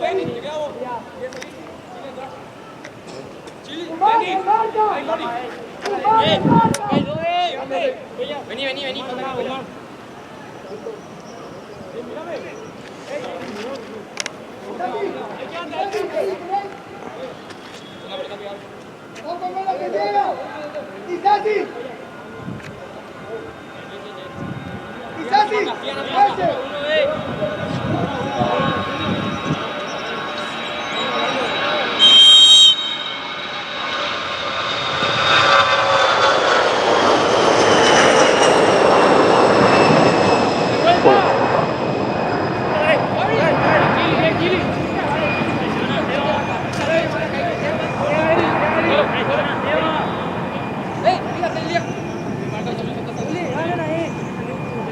Vení. ¡Ojo con la que llega! ¡Isasi! ¡Isasi!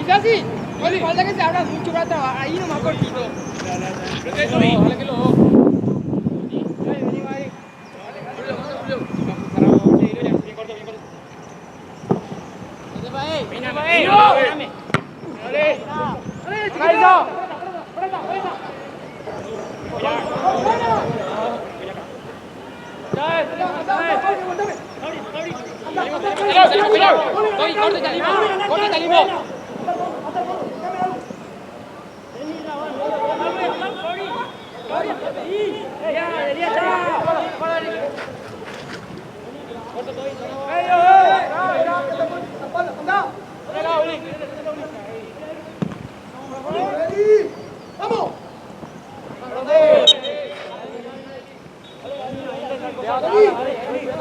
Isasi, no le falta que se abra mucho para trabajar, ahí nomás cortito. Ojalá que lo ¡Vamos!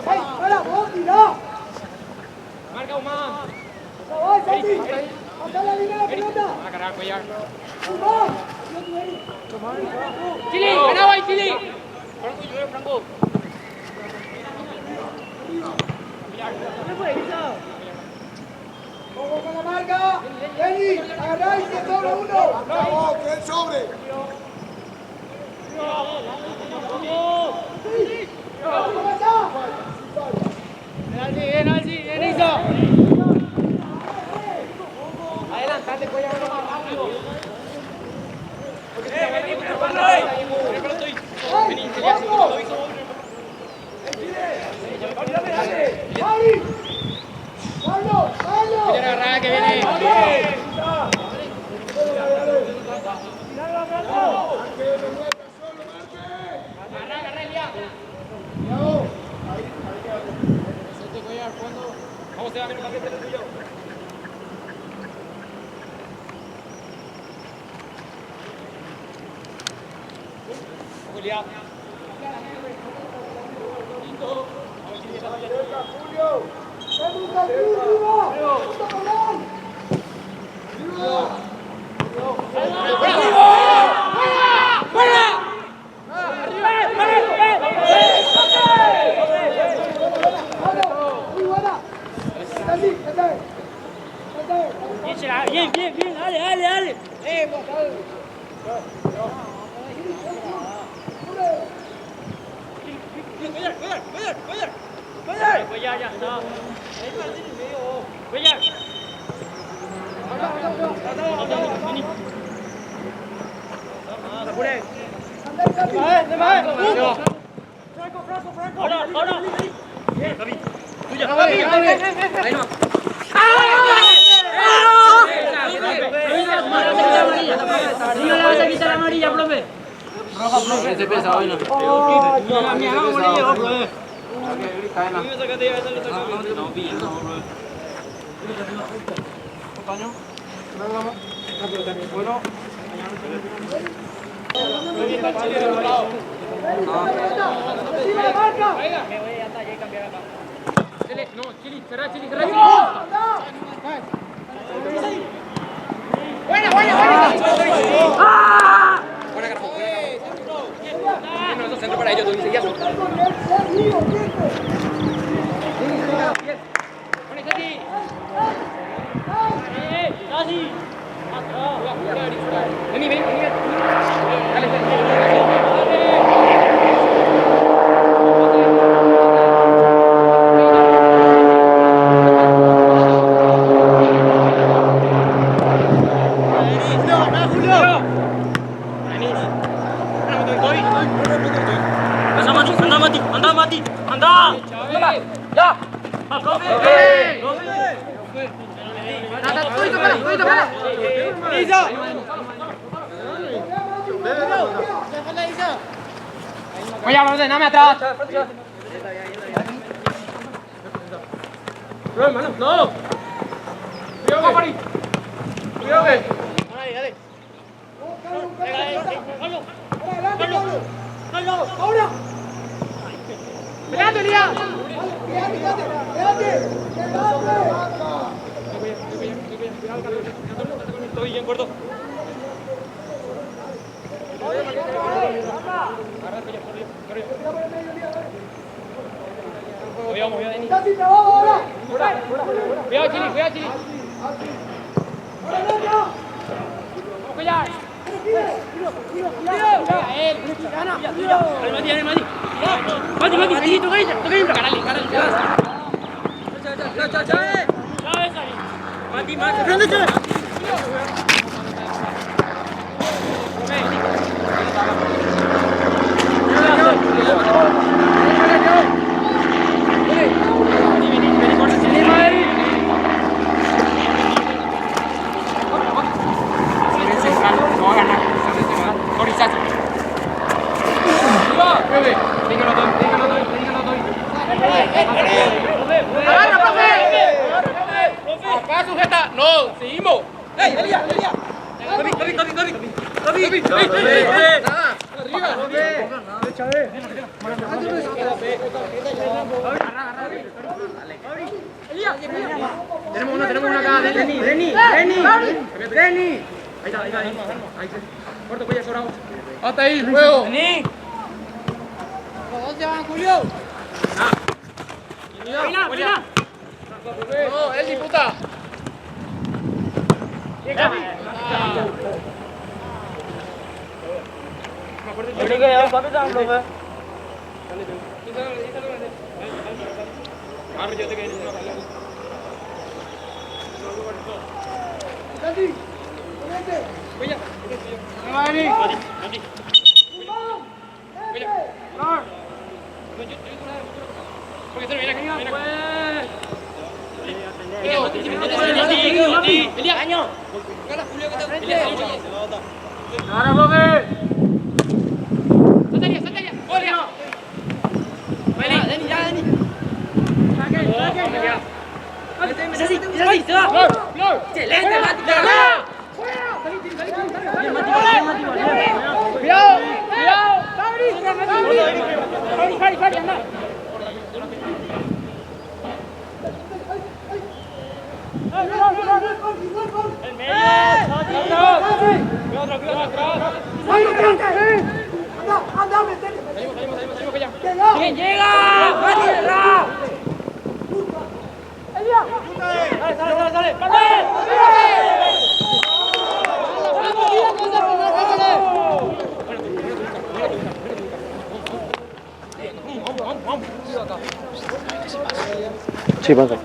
¡Para, vos, tirá! Marca Humán. ¡Vai, Santi! ¡Hasta la línea de pelota! Va a cargar Cuellar. ¡Humán! Chili, ganaba ahí, Chili. Franco. ¡Ojo con la marca! ¡Vení! ¡Agarrá y se sobra uno! ¡Bravo! ¡Que el sobre! ¿Cómo está? Bien, Iso. Adelantate, Cuellar, más rápido. Vení, ¡Mari! ¡Pablo! ¡Pablo! Cuellar agarrada que viene. Agarra, Elia. Vamos, se va a ver un paquete de tuyo. Julián. ¡Julio! ¡Vamos al club, arriba! ¡Junto con él! ¡Muy buena! ¡Así! Bien, dale. Cuellar, ya está. Cuellar. Vení. Apure. Ahora. Bien, David. Tuya. Ahí no. No le vas a quitar la amarilla, profe. Roja, profe. Ese pesa hoy, no. No, Chili, cerrá. Buena. Buena, Carpo. No, centro para ellos, tú dices ya. Vení. Dale. 간다 마디 간다 야 아, profe. 또 있어 가라 이자 Voy a hablar dame atrás. No. Cuidado, Mari. Cuidado. Ahora. Peleando, Elías. Estoy bien corto. Casi trabajo ahora. Cuidado, Chili. Cuidado. Mati, tocain. Mati, frente coy. Agarra, profe. Acá sujeta. No, seguimos. Corri. Tenemos una acá. Reni. Ahí está. Corto, pues ya sobrado. Hasta ahí, juego. Vení. Los dos se van, Julio. Buena. No, él disputa. Ini kayak apa tuh, Prof? Casi. Vente. Anda, metete. Llega! ¡Vaya! Sí, pasa.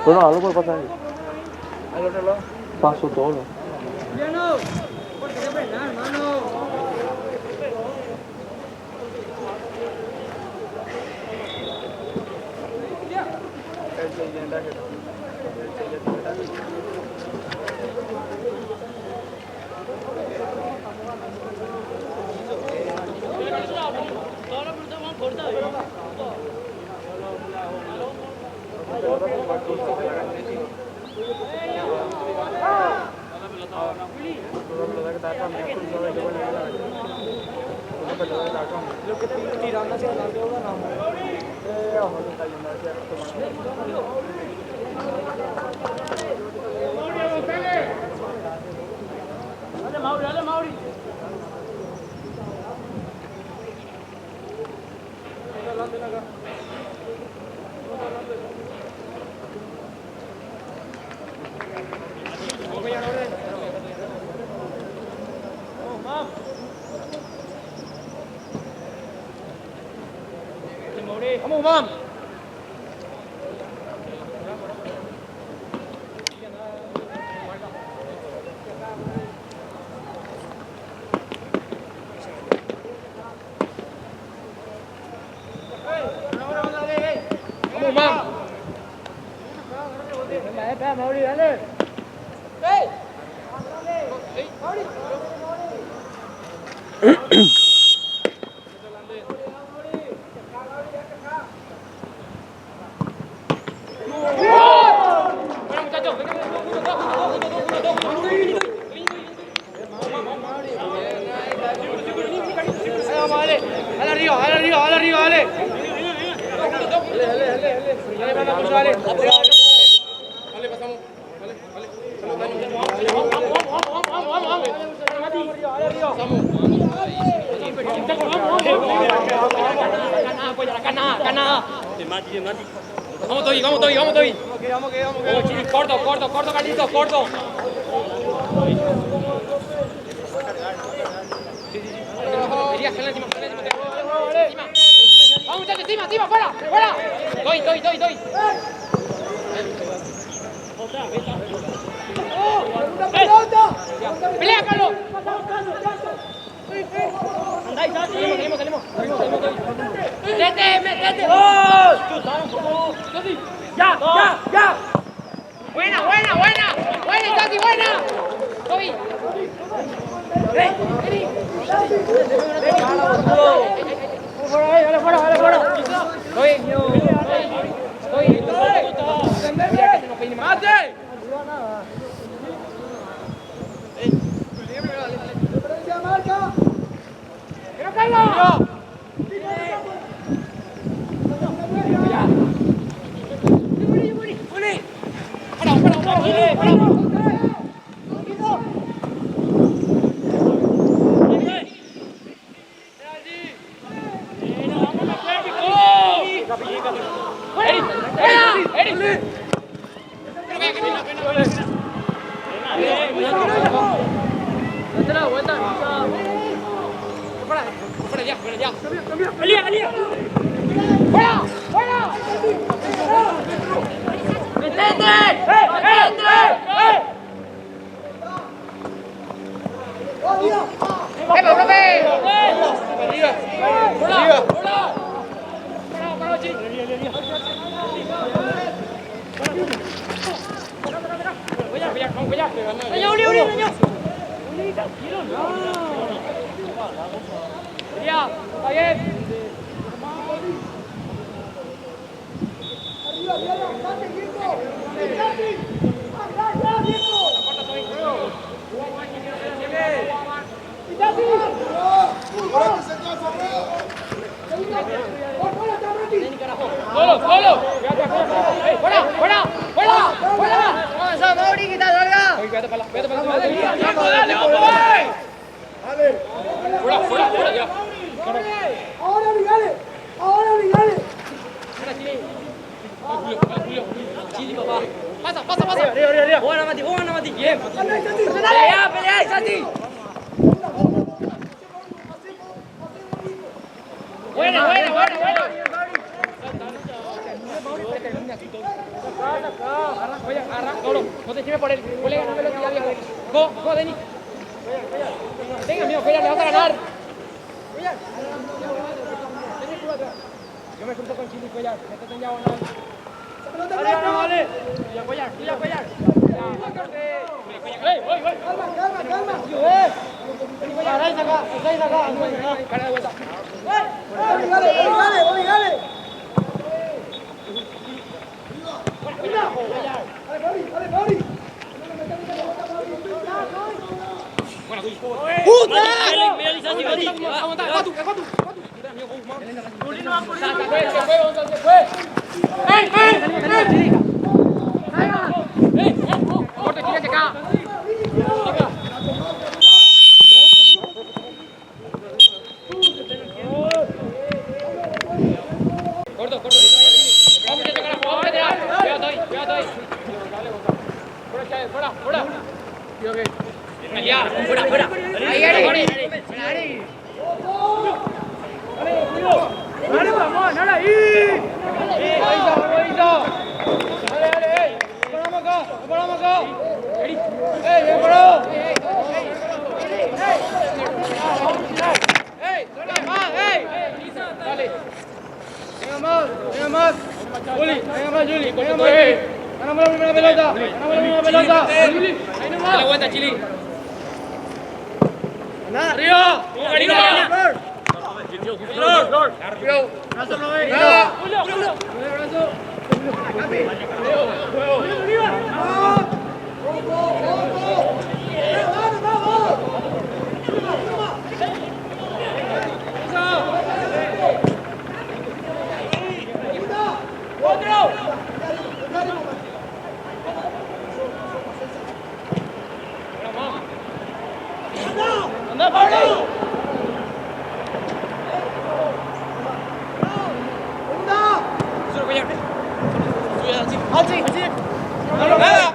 Bueno, algo puede pasar ahí. Paso todo. Dale, Mauri. Vamos, mam. Vamos, Toby. Corto, Carlitos, corto. Vamos, muchachos, encima, fuera. Doy. ¡Una pelota! Pelea, Carlos. Salimos. Métete. Ya. Buena. Buena, Tati, buena. Toby. ¡Mate! ¡Referencia marca! ¡Pero Carlos!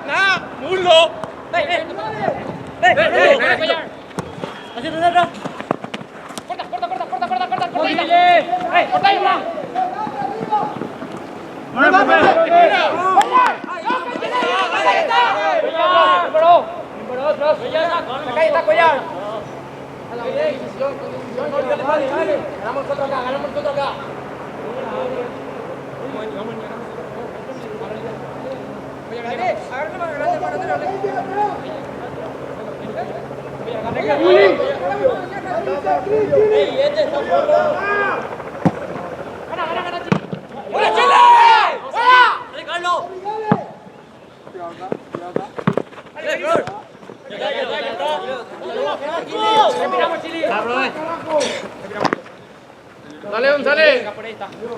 Nada, muslo. Dale, González.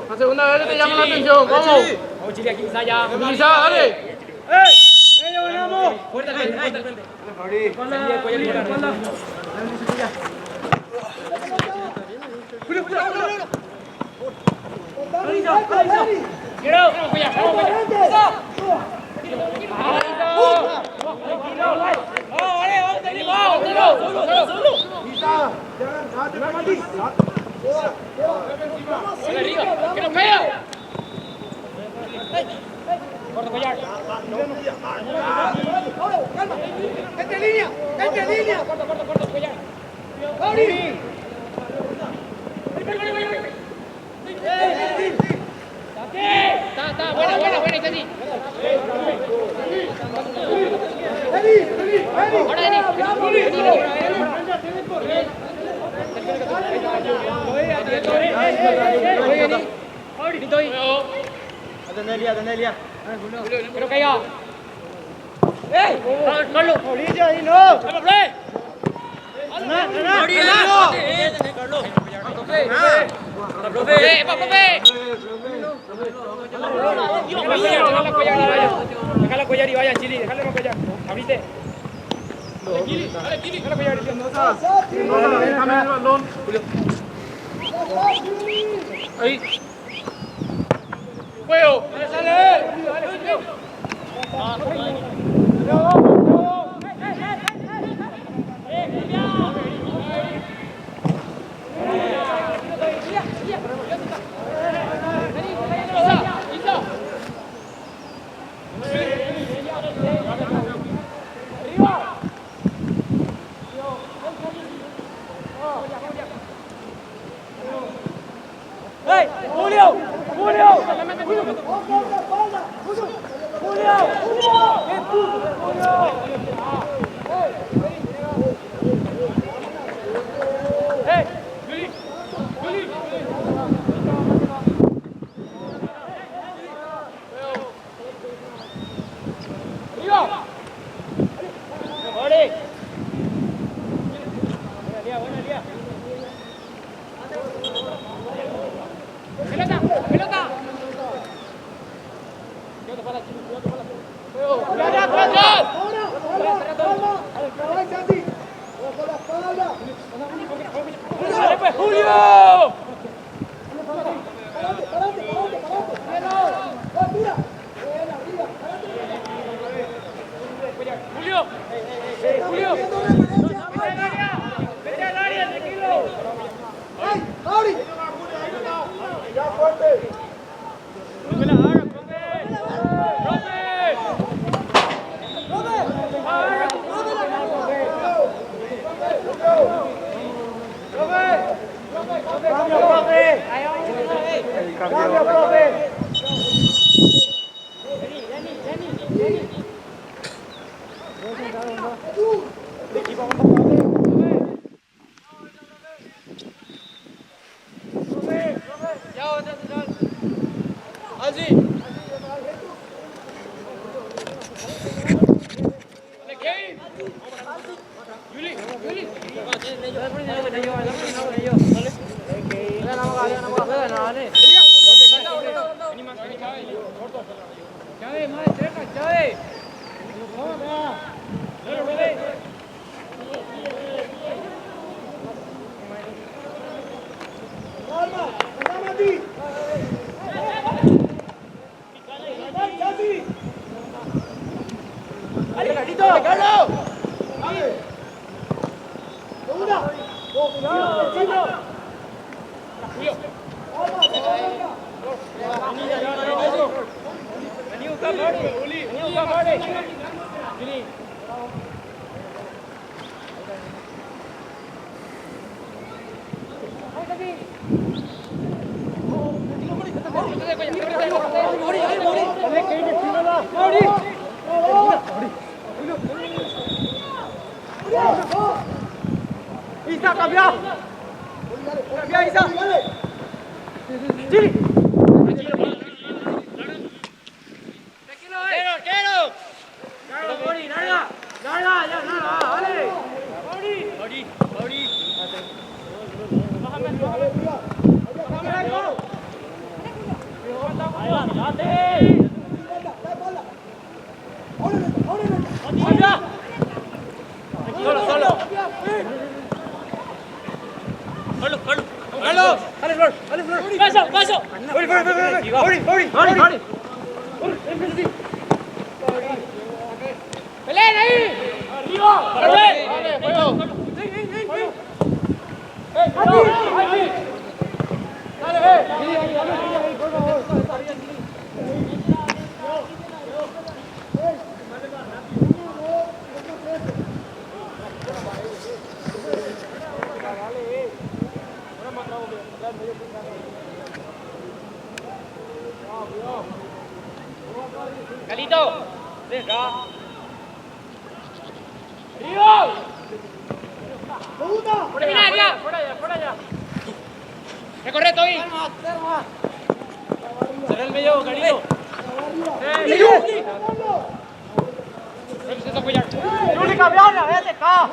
La segunda vez te llama la atención. Vamos. Vamos, Chile, aquí quizá ya. Quizá, dale. Fuerte al frente, fuerte al frente. Espalda, espalda. Está, buena, Icachi. Ahora, Atendelia. Creo que ya. ¡Ey! ¡Carlos! ¡Paulillo, ahí no! ¡Vamos, play! Déjala collar y vaya, Chili, déjale no collar. Abrite. Dale, Chili, déjala collar. Déjame el balón. Ahí. Juego. ¡Sale! ¡Hey! ¡Julio! ¡Julio! ¡Dale pues, Julio! ¡Julio! ¡Julio! ¡Vete al área, tranquilo! ¡Ay, Mauri! ¡Ya fuerte! ¡Profe, la haga, profe! ¡Profe! ¡Cambio, profe! ¡Cambio, profe! Isa, cambia. Cambia, Isa. Chile. ¡Pelea ahí! ¡Arriba! ¡Vale! ¡Juego! Calito, venga. ¡Arriba! ¡Fuera allá! ¡Fuera allá! ¡Recorre, Toby! ¡Será el medio, Calito! ¡Juli, campeona! ¡Véate acá!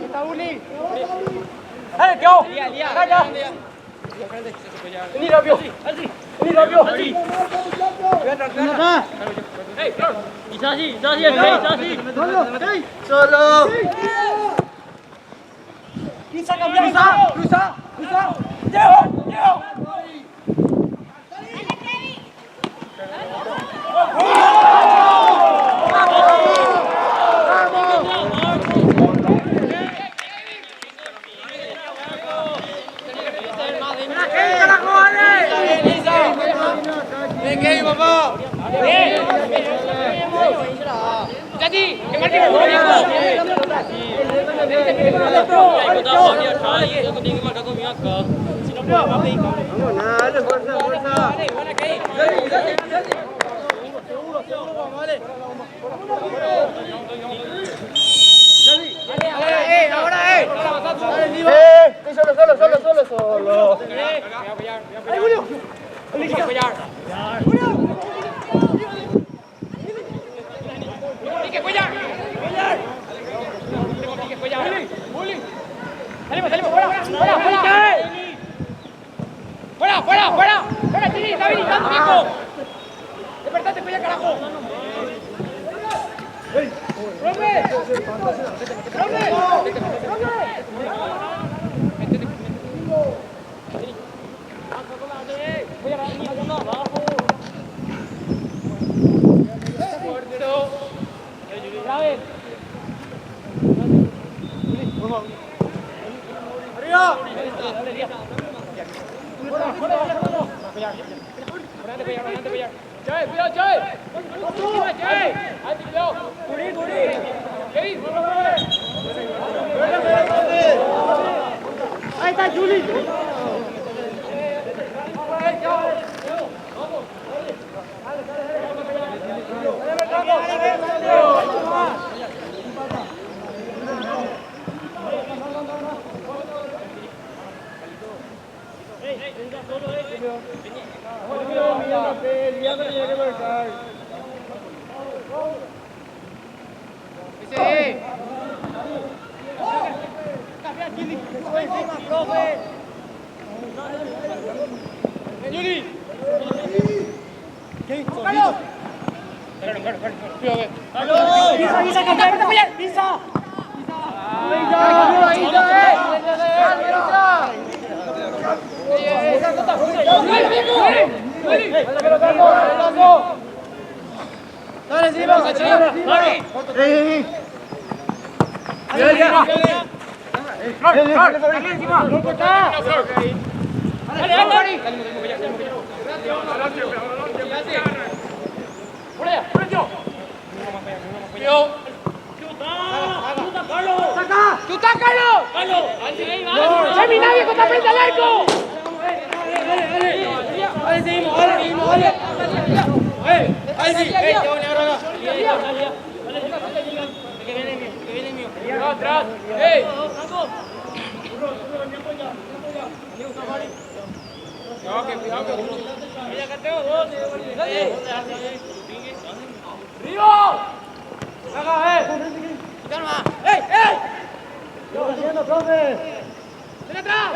¡Está Juli! ¡Eh, qué hago! ¡Calla! ¡Vení, rápido! ¡Vení, rápido! ¡Solo! ¡Pisa, campeón! ¡Cruza! ¡Llevo! ¡Venga ahí, papá! ¡Tati! ¡Que marque el gol, ¡Solo! ¡Ahí, Julio! ¡Hay que apoyar! ¡Fuera, Chili! ¡Está habilitando, viejo! ¡Despertate, cuella, carajo! ¡Rompe! Ahí está Juli. Dale encima. No corta. Dale, dale. Por allá, por allá. Saca. ¡Chuta, Carlos! ¡Semi, nadie con frente al arco! Dale, seguimos, dale. Ahí sí, ahora. Que viene mío. ¡Atrás! ¡Ey! ¡Río! Calma. ¡Ey! ¿Qué está haciendo, profe? ¡Ven atrás!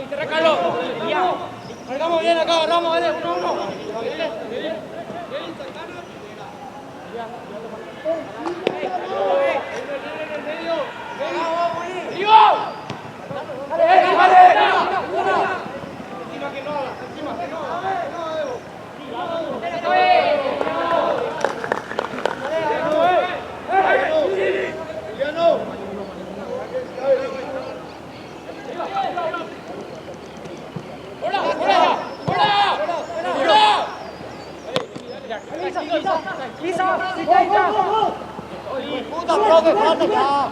Cerra, Carlos. Cargamos bien acá, agarramos, dale, 1-1. Puta, profe, falta ya.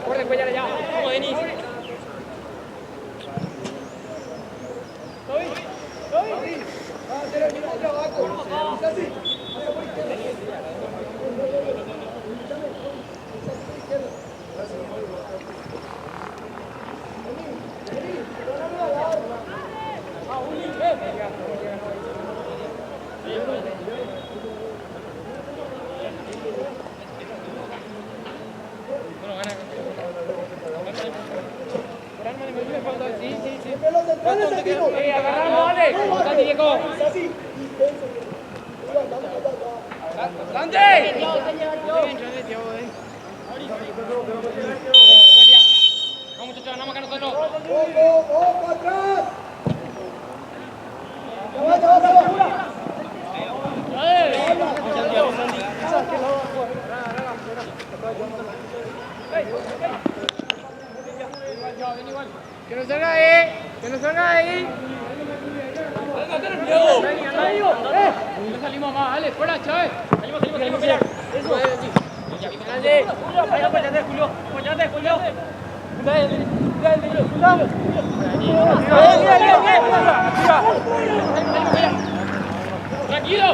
Corre, pues ya. Vamos, Denis. Agarramos, dale. Dale, Diego. Así. ¡Dante! Vamos, muchachos, ganamos acá nosotros. ¡Ojo, atrás! ¡Ya va! Que no salga ahí. Que no salga ahí. No salimos más, dale, fuera, Chávez. Salimos, mira. Eso. Dale. Julio, apoyate, Julio. Tranquilo.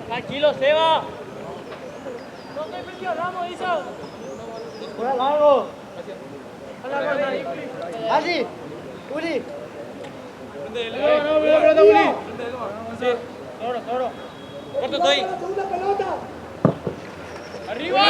Tranquilo, Seba. No te presión, vamos, Isa. Juega largo. Así. Uri. No, pelota, Uli. Sí, toro. Corto estoy. Segunda pelota. ¡Arriba!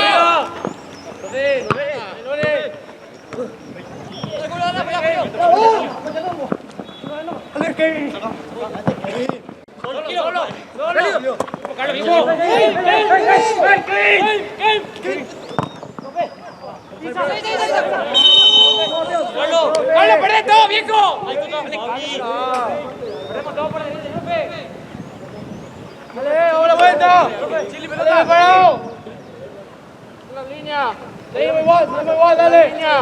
¡Carlos, perdés todo, viejo! ¡Dale, vamos a la vuelta! ¡Chile, pelota! ¡Parado! ¡La línea! ¡Seguimos igual, dale! ¡Línea!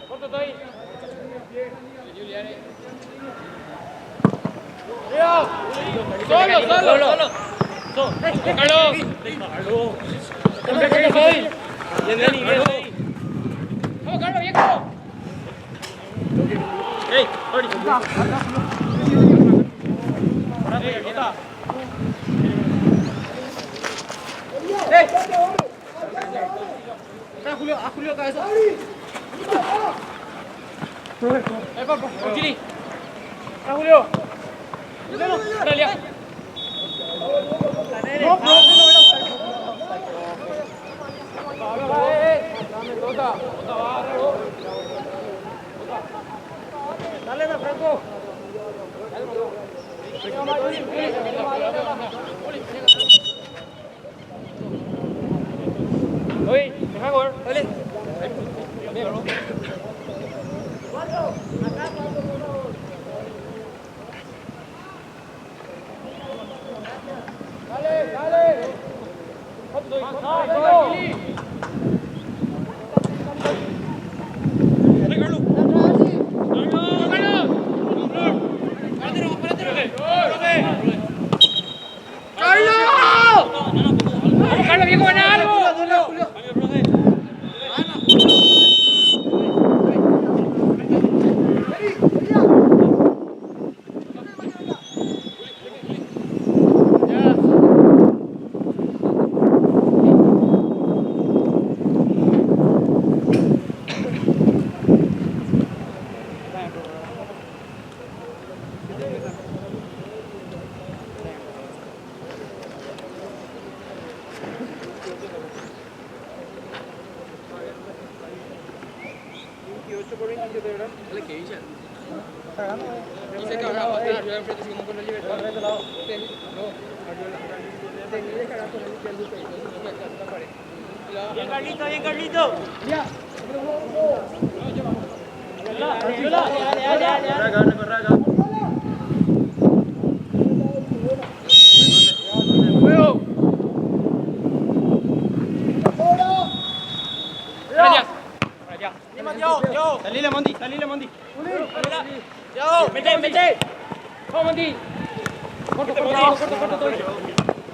¡Corto estoy! ¡Solo! ¡Carlos! ¡Vamos, Carlos, viejo! ¡Ey, Tori! A Julio, cabeza. Con Chili. A Julio. Dale, Dale, Franco. Oye, deja jugar, dale. ¡Carlos, viejo, gana algo! Dice que ahora va a estar Arriola enfrente si como con el Libertad. No, Arriola. Tenía que ganar con el Lupe. Bien, Carlito, bien, Carlito. Ya. Salile, Mondi, salile, Mondi. Yo, mete, mete. Vamos, Mondi. Corto, todo.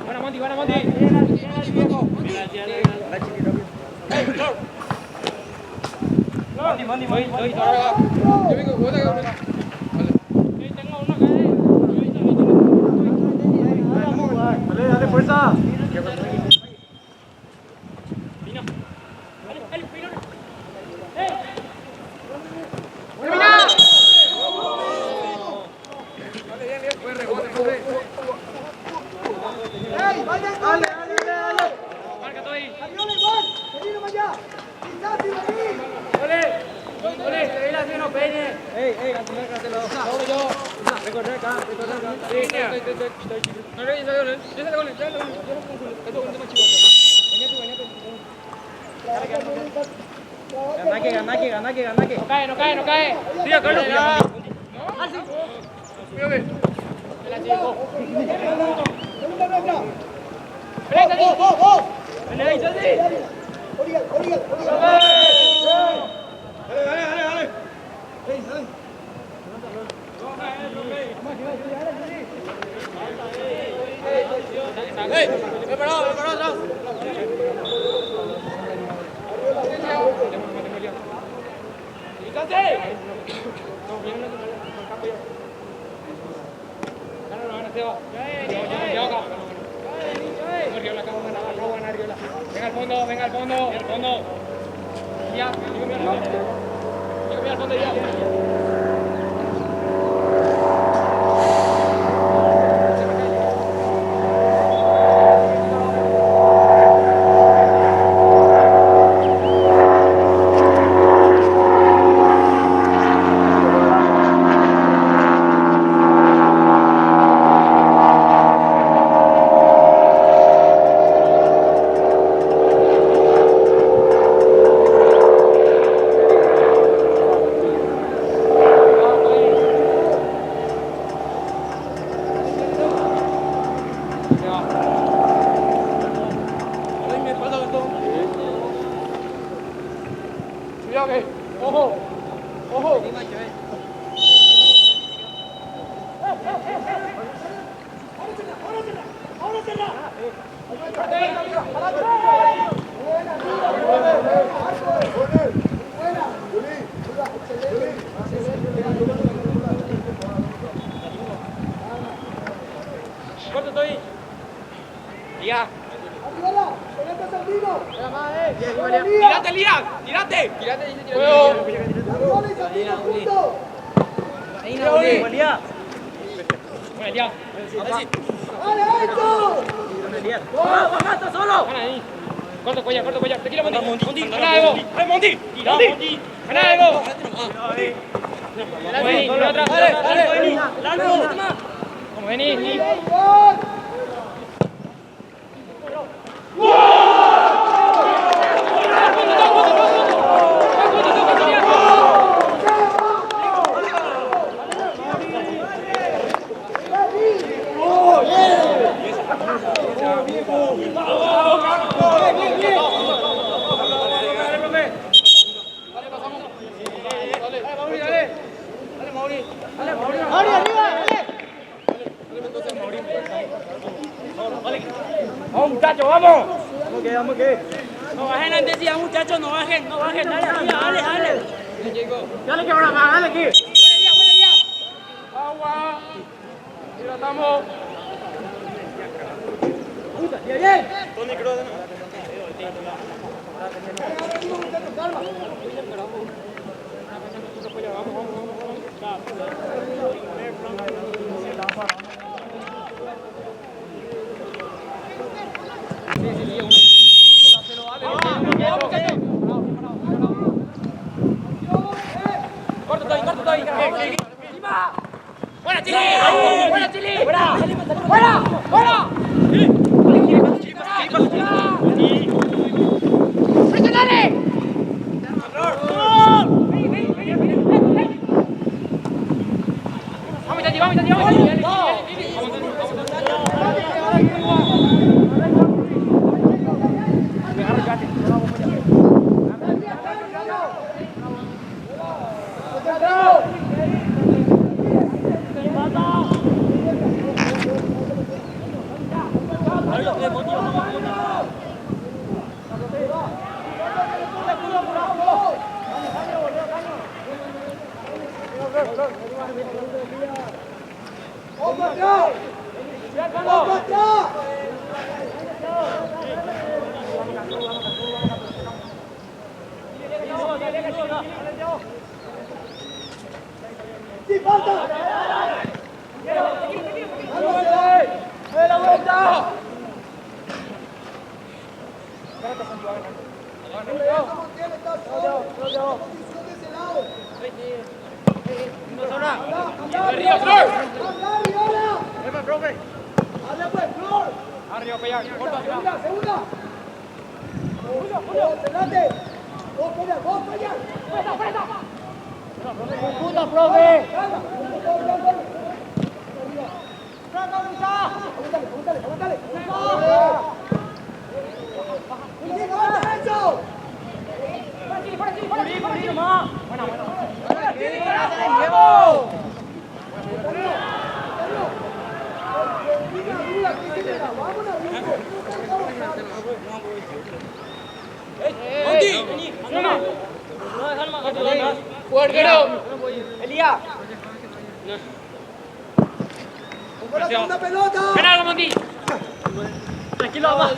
Buena, Mondi, buena, Mondi. Mondi. Yo vengo, voy a dar. Tengo uno acá. Dale, fuerza. Pino. Dale, Pino. ¡Ey, vaya! ¡Dale! Marca todo ahí. ¡Arriola igual! ¡Vení más allá! ¡Quizás y vení! Ole, ahí la tiene, peine. Recorrer acá. Línea. No le dice gol. Yo sé gol. Yo no confundo. Esto es un tema chico. Venía tú. No cae. Sí, Carlos. Cuídate. ¡Segunda ronda! Ven ahí, Santi. Origal. Dale. Preparado atrás. Venga al fondo. Ya, al fondo ya. Ojo. Corto estoy. Ya. ¡Arriola! ¡Ponete Sandino! Tírate, Lian. Tírate. ¡Arriola y Sandino juntos! Bueno, ya. ¡Dale, esto! ¡Bajato solo! Ahí. Corto cuellar. Tranquilo, Mondi. Ganá, Ganá, Evo. Mondi. Ganá, Evo. Largo. Como vení. ¡Igual! Vamos, muchachos, vamos. No bajen antes, ya muchachos, no bajen. Dale, dale. Dale que ahora más, dale aquí. Buena día. Agua. Hidratamos. ¡Bien! ¡Buena, Chile! ¡Buena, Chile! ¡Fuera! ¡Fuera! ¡Fuera! ¡Presionale! ¡Vamos, Tati, vamos, Tati, vamos! ¡Sí, falta! ¡La vuelta! Arriba, para allá, corta, Segunda. Cerrate. Vos para allá. ¡Puta, profe! Aguántale. ¡Eso! Elías. ¡Con la segunda pelota! ¡Ganalo, Mondi! Tranquilo, vamos.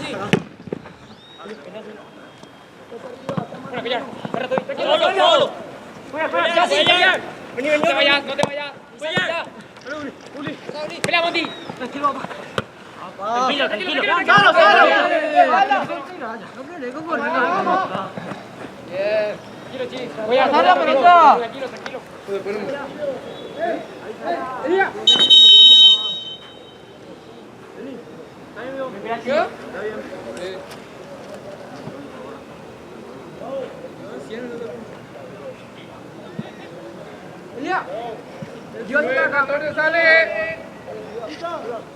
Bueno, pillar. Tranquilo, solo. Ya, sí, pillar. Vení. No te vayas. Pillar. Pelea, Mondi. Tranquilo. Tranquilo, Chi. Voy a dejar la pelota. Tranquilo. Dios te acá. Sale.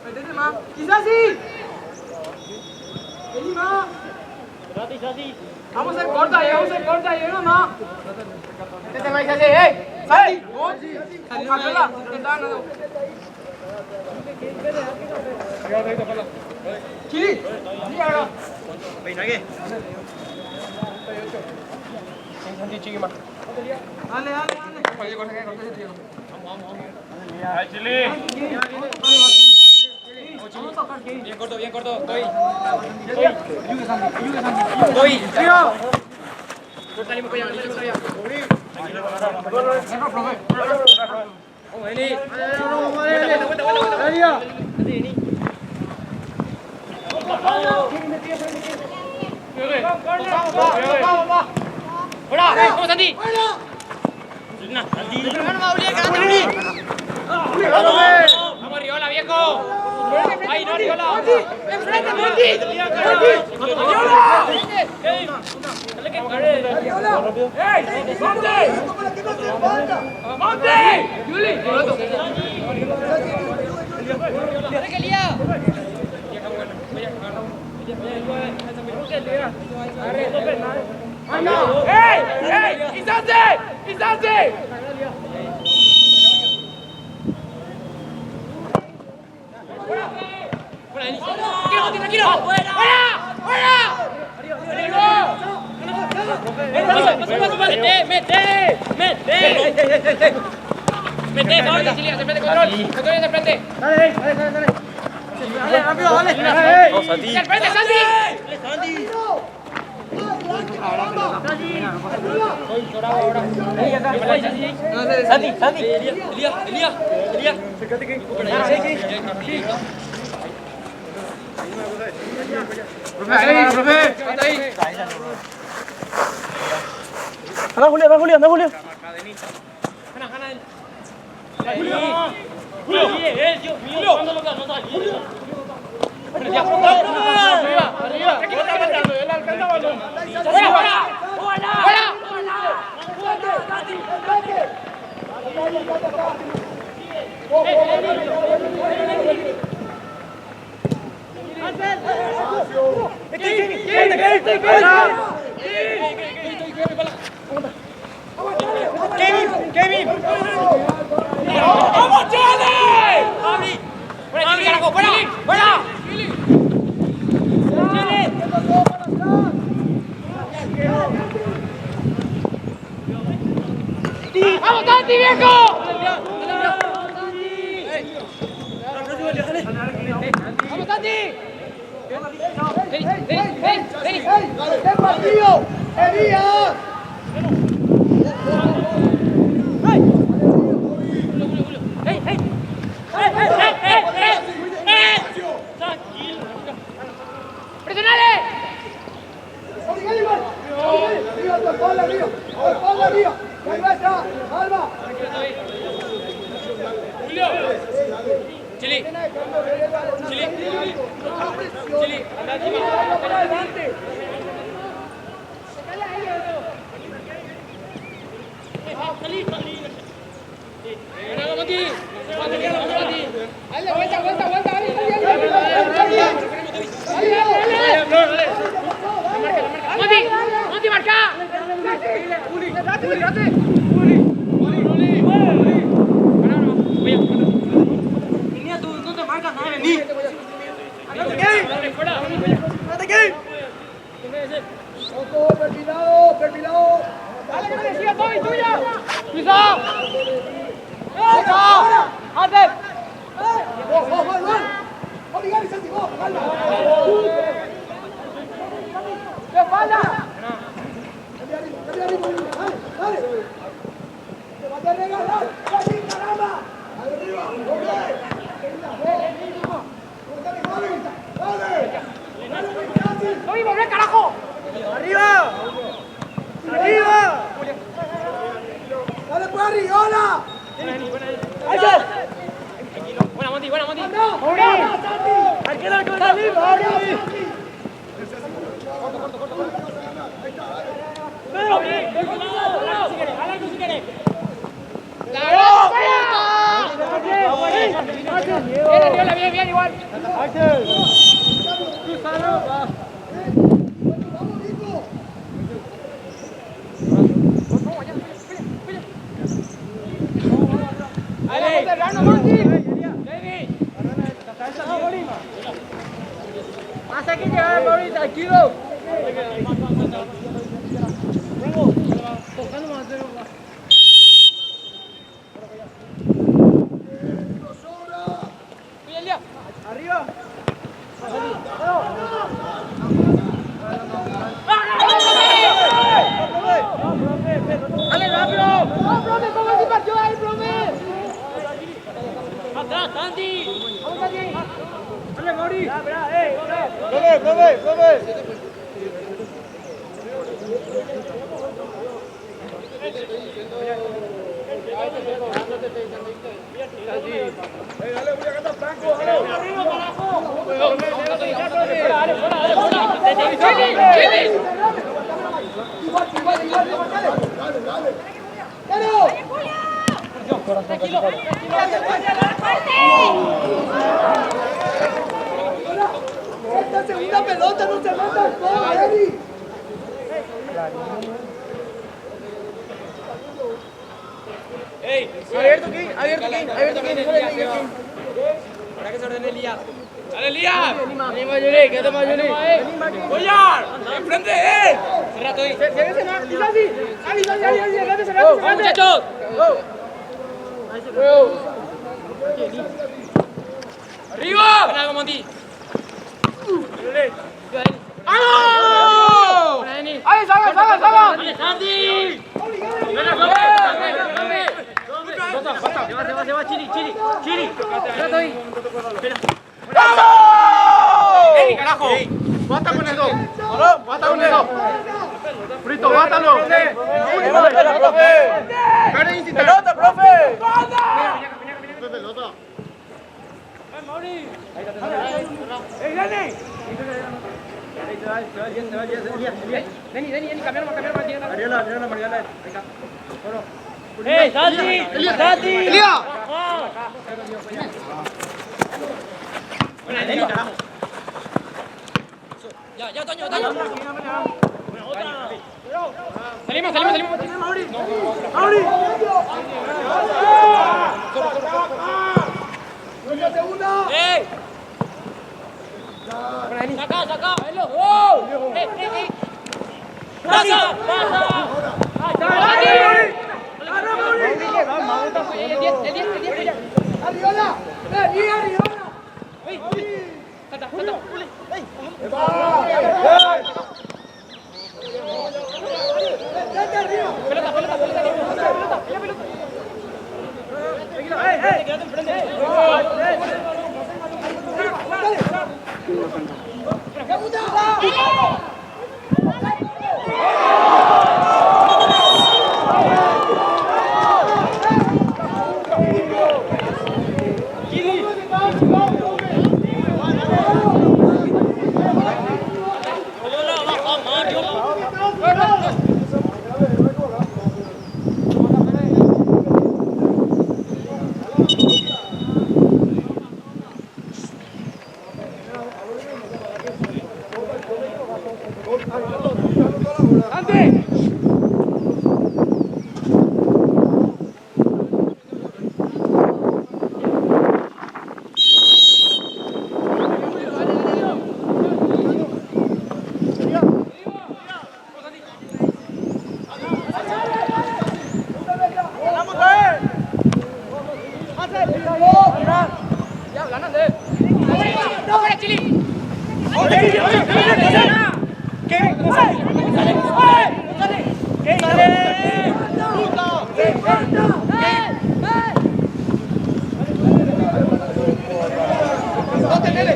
Métete más. Quizás sí. Vení más. Vamos a ser corta ahí, uno más. Métete más, quizás sí, ¡Sali! Ojalá. Chili. Sí, ahora. Dale. Cualquier cosa que corte ese tío. ¡Ay, Chile! Bien corto. Estoy. Salimos para allá. Vamos, vení. ¡Vamos, Santi! ¡Vamos, Riola, viejo! ¡Ahí, no, Riola! ¡Enfrente, Monti! ¡Ey! ¡Instante! ¡Tranquilo! ¡Fuera! ¡Mete! ¡Vamos, Cecilia! ¡Se prende control! ¡Control de frente! Dale, rápido, dale. No, Santi. ¡Se prende, Santi! Santi. Elías. Profe, ahí. Anda, Julio. ¡Vamos, Chile! ¡Fuera, carajo! ¡Fuera! ¡Fuera! ¡Vamos, Tanti, viejo! ¡Vamos, Tanti! ¡Qué partido! ¡Elías! ¡Presionale! ¡Río, tu espalda, Río! ¡Tu espalda, Río! ¡Ya nuestra! ¡Alba! Chili. Monti, marca. Niña, tú no te marcas nada de mí. ¡Ojo, perfilado! ¡Perfilado! Dale, que me decía todo y tuya. ¡Piso! ¡Antes! ¡Ojo, Iván! ¡Obligar y Santi, vos! ¡Calma! ¡Qué espalda! ¡Cambia arriba! ¡Dale, dale! ¡Te vas a regalar! ¡Así, caramba! ¡Arriba! ¡No vivo, ven, carajo! ¡Arriba! ¡Arriba! ¡Dale, pues, Arriola! Buena, Monti, buena, Monti. ¡Hay que dar con salir! Bien, bien, igual. ¡Vamos, Nico! Más aquí llegar, Mauri, tranquilo. ¡Arriba! ¡Dale, rápido! ¡No, profe! ¿Cómo se partió ahí, profe? ¡Atrás, Santi! ¡Vamos, Santi! ¡Dale, Mauri! ¡Profe! ¡Dale, voy a cantar Franco! ¡Chile! ¡Igual! ¡Dale! Tranquilo. ¡Esta segunda pelota no se meta al gol, Eri! Abierto, King. Para que se ordene Elías. ¡Dale, Elías! Vení, Mayuri, quédate, Mayuri. ¡Boyar! ¡Enfrente, Cerrato ahí. ¡Vamos, muchachos! ¡Arriba! Ven algo, Monti. ¡Vamos! ¡Ahí, salga! ¡Dale, Santi! ¡Ven acá, Se va, Chili. Cerrato ahí. ¡Vamos! ¡Ey, carajo! ¡Bata con eso! ¡Bata con eso! ¡Frito, bátalo! ¡Pelota, profe! Dani, cambiar más. Mariana. Dati. Elia. Ya, Toño. Salimos. ¡Nuestra segunda! ¡Ey! Saca. ¡Oh! ¡Ey! ¡Pasa! ¡Arriola! ¡Arriola! Salta. ¡Vete arriba! Pelota. Quédate enfrente.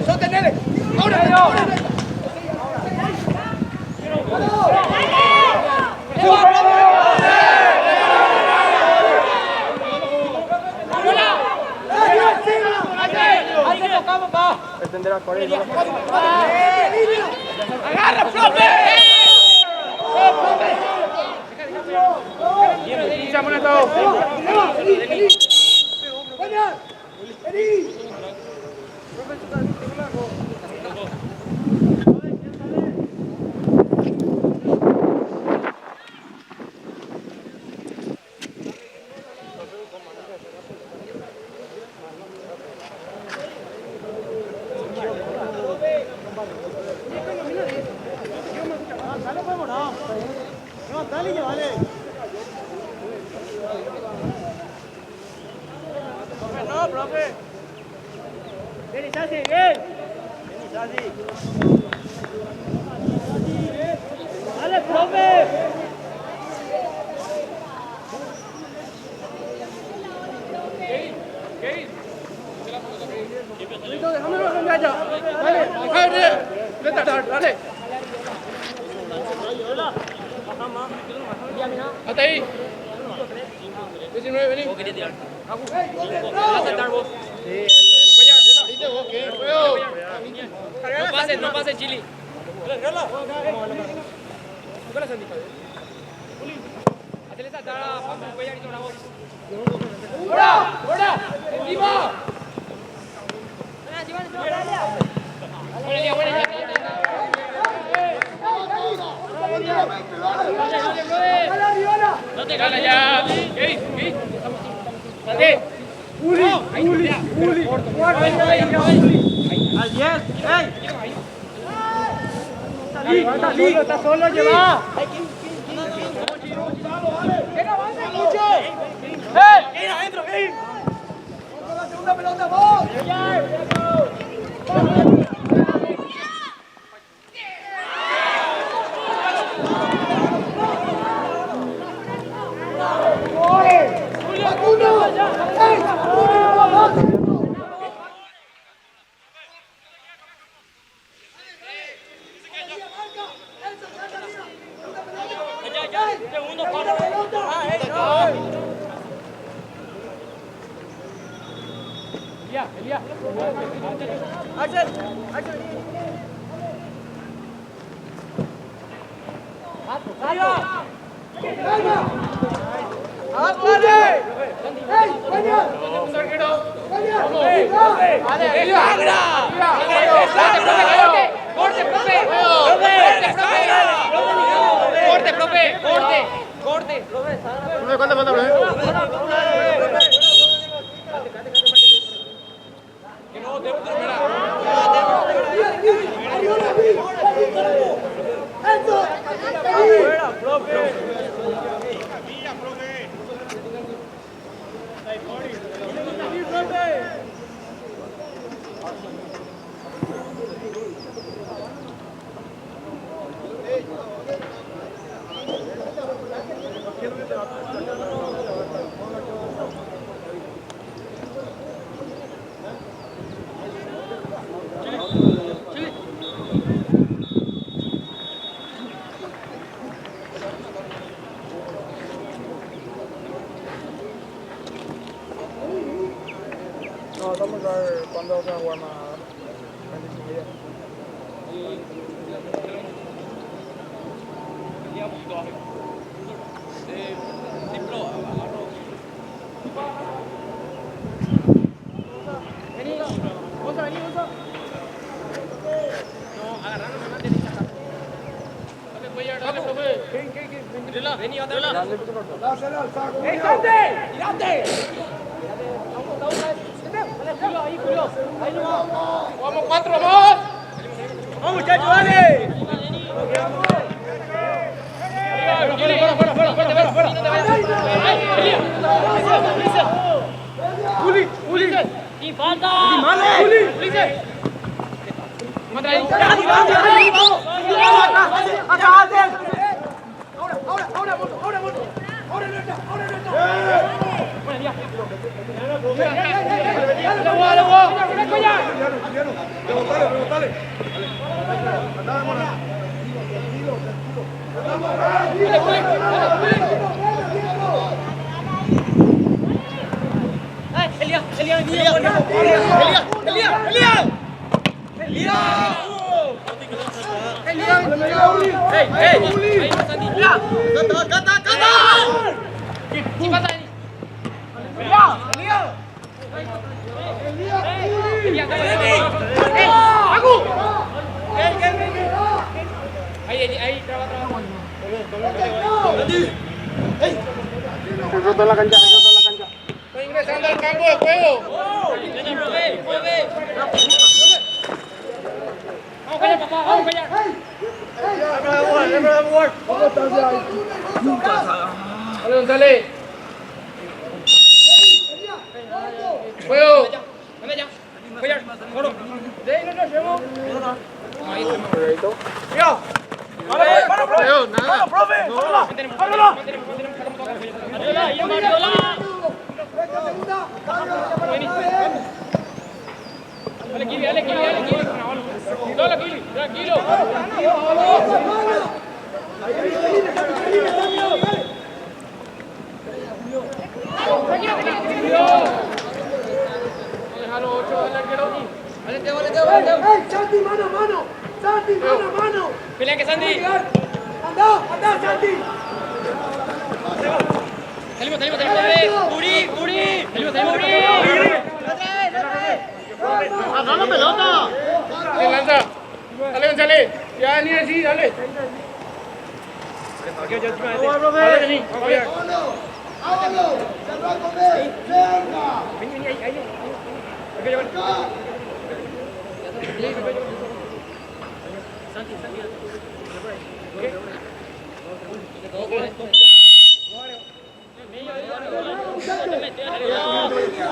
¡Sostenele! ¡Ahora! ¡Agarra, profe! ¡Dale, profe! Dale. Hasta ahí. 19, vení. ¿Vos querés tirar? ¿Vas a saltar vos? No pases, Chili. Hacele saltar a Juan Cuellar y una voz. ¡Ahora! ¡Encima! No te ganas ya. Date. Uli. Está solo, lleva. ¡La segunda pelota, vos! Segundo palo. Corte, profe, corte. ¿Cuánto falta, profe? No, estamos a ver cuándo se va a jugar más. Vamos, 4 más. ¡Vamos, muchachos, dale! ¡Y falta! Rebotale. Roto la cancha. Estoy ingresando al campo de juego. Dale, González. Juego. Santi, mano a mano. Santi, mano a mano. Pelea que Santi. Anda, Santi. Salimos. Curi. ¡Agarra la pelota! Se lanza. Dale, González. Ya ni así, dale. Dale, Denis. Hágalo. Se lo va a comer. Venga.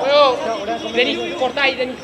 Juego. Denis, corta ahí, Denis.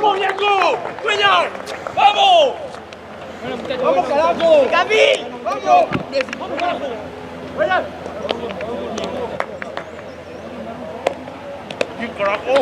¡Vamos, Yanko! ¡Cuello! ¡Vamos! ¡Vamos, carajo! ¡Gaby! ¡Vamos! ¡Vaya! ¡Qué carajo!